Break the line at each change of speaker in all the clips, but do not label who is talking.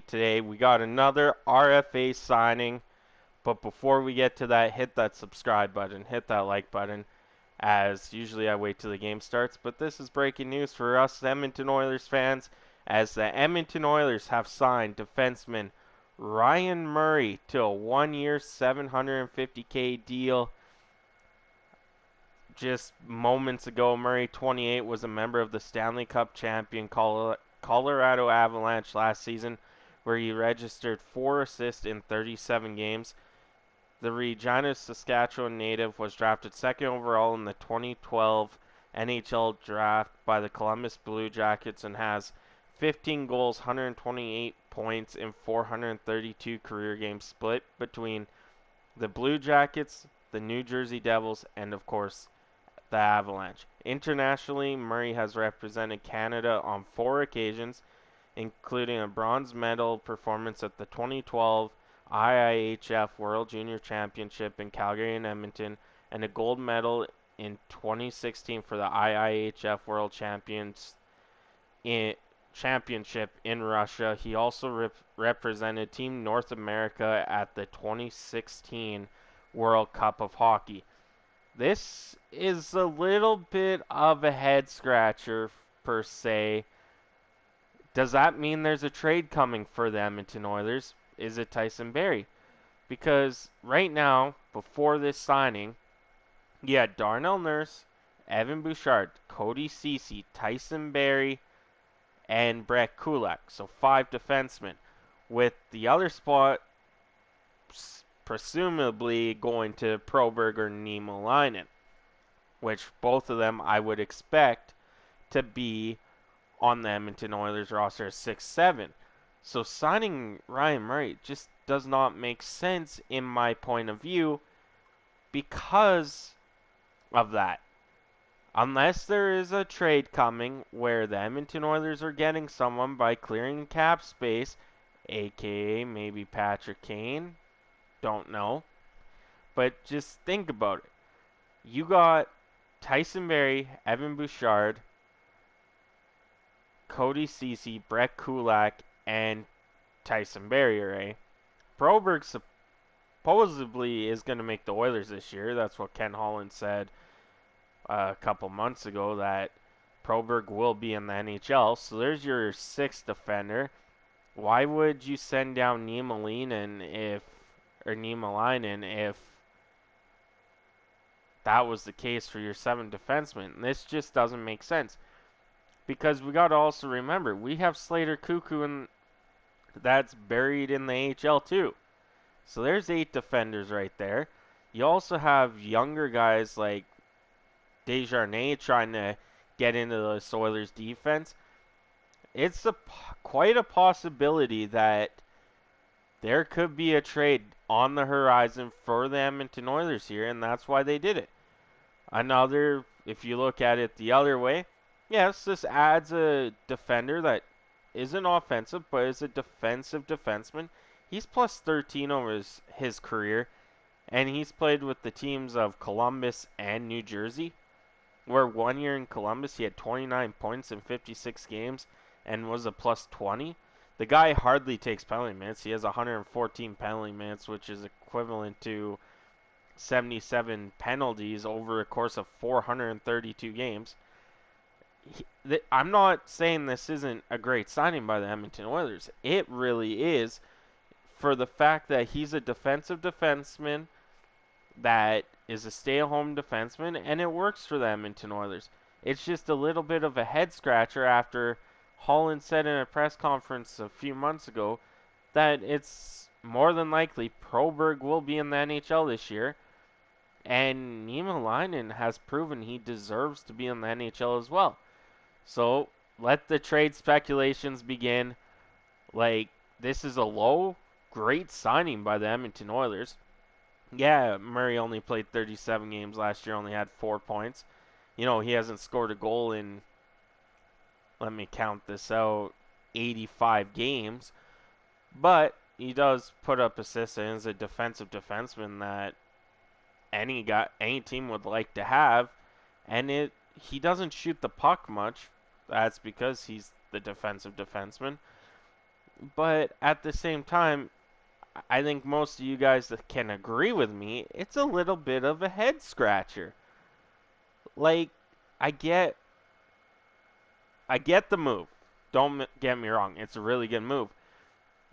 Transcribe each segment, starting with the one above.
today. We got another RFA signing, but before we get to that, hit that subscribe button, hit that like button, as usually I wait till the game starts. But this is breaking news for us Edmonton Oilers fans, as the Edmonton Oilers have signed defenseman Ryan Murray to a 1-year, $750K deal. Just moments ago, Murray, 28, was a member of the Stanley Cup champion Colorado Avalanche last season, where he registered 4 assists in 37 games. The Regina, Saskatchewan native was drafted second overall in the 2012 NHL draft by the Columbus Blue Jackets and has 15 goals, 128 points in 432 career games split between the Blue Jackets, the New Jersey Devils, and of course the Avalanche. Internationally, Murray has represented Canada on 4 occasions, including a bronze medal performance at the 2012 IIHF World Junior Championship in Calgary and Edmonton, and a gold medal in 2016 for the IIHF World Championship in Russia. He also represented Team North America at the 2016 World Cup of Hockey. This is a little bit of a head scratcher per se. Does that mean there's a trade coming for the Edmonton Oilers? Is it Tyson Barrie? Because right now, before this signing, you had Darnell Nurse, Evan Bouchard, Cody Ceci, Tyson Barrie, and Brett Kulak. So 5 defensemen, with the other spot presumably going to Proberg or Niemelainen, which both of them I would expect to be on the Edmonton Oilers roster at 6-7. So signing Ryan Murray just does not make sense in my point of view because of that. Unless there is a trade coming where the Edmonton Oilers are getting someone by clearing cap space, aka maybe Patrick Kane, don't know. But just think about it. You got Tyson Barrie, Evan Bouchard, Cody Ceci, Brett Kulak, and Tyson Barrie, right? Proberg supposedly is going to make the Oilers this year. That's what Ken Holland said a couple months ago, that Proberg will be in the NHL. So there's your 6th defender. Why would you send down Niemelainen if that was the case for your 7 defensemen? This just doesn't make sense. Because we got to also remember, we have Slater Cuckoo and that's buried in the AHL too. So there's 8 defenders right there. You also have younger guys like Desjardins trying to get into the Oilers defense. It's quite a possibility that there could be a trade on the horizon for the Edmonton Oilers here, and that's why they did it. If you look at it the other way, yes, this adds a defender that isn't offensive, but is a defensive defenseman. He's plus 13 over his career, and he's played with the teams of Columbus and New Jersey, where 1 year in Columbus he had 29 points in 56 games and was a plus 20. The guy hardly takes penalty minutes. He has 114 penalty minutes, which is equivalent to 77 penalties over a course of 432 games. I'm not saying this isn't a great signing by the Edmonton Oilers. It really is, for the fact that he's a defensive defenseman that is a stay-at-home defenseman, and it works for the Edmonton Oilers. It's just a little bit of a head-scratcher after Holland said in a press conference a few months ago that it's more than likely Proberg will be in the NHL this year, and Niemelainen has proven he deserves to be in the NHL as well. So let the trade speculations begin. This is a great signing by the Edmonton Oilers. Yeah, Murray only played 37 games last year, only had 4 points. He hasn't scored a goal in, let me count this out, 85 games. But he does put up assists and is a defensive defenseman that any team would like to have. And he doesn't shoot the puck much. That's because he's the defensive defenseman. But at the same time, I think most of you guys that can agree with me, it's a little bit of a head scratcher. Like, I get the move. Don't get me wrong, it's a really good move.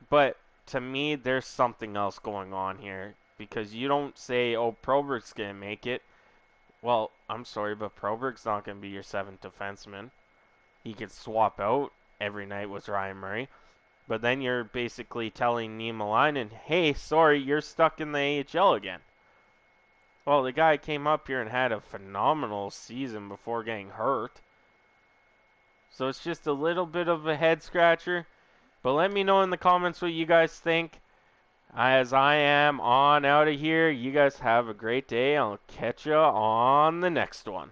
But to me, there's something else going on here because you don't say, "Oh, Proberg's gonna make it." Well, I'm sorry, but Proberg's not gonna be your seventh defenseman. He could swap out every night with Ryan Murray. But then you're basically telling Niemelainen, "Hey, sorry, you're stuck in the AHL again." Well, the guy came up here and had a phenomenal season before getting hurt. So it's just a little bit of a head scratcher. But let me know in the comments what you guys think. As I am on out of here, you guys have a great day. I'll catch you on the next one.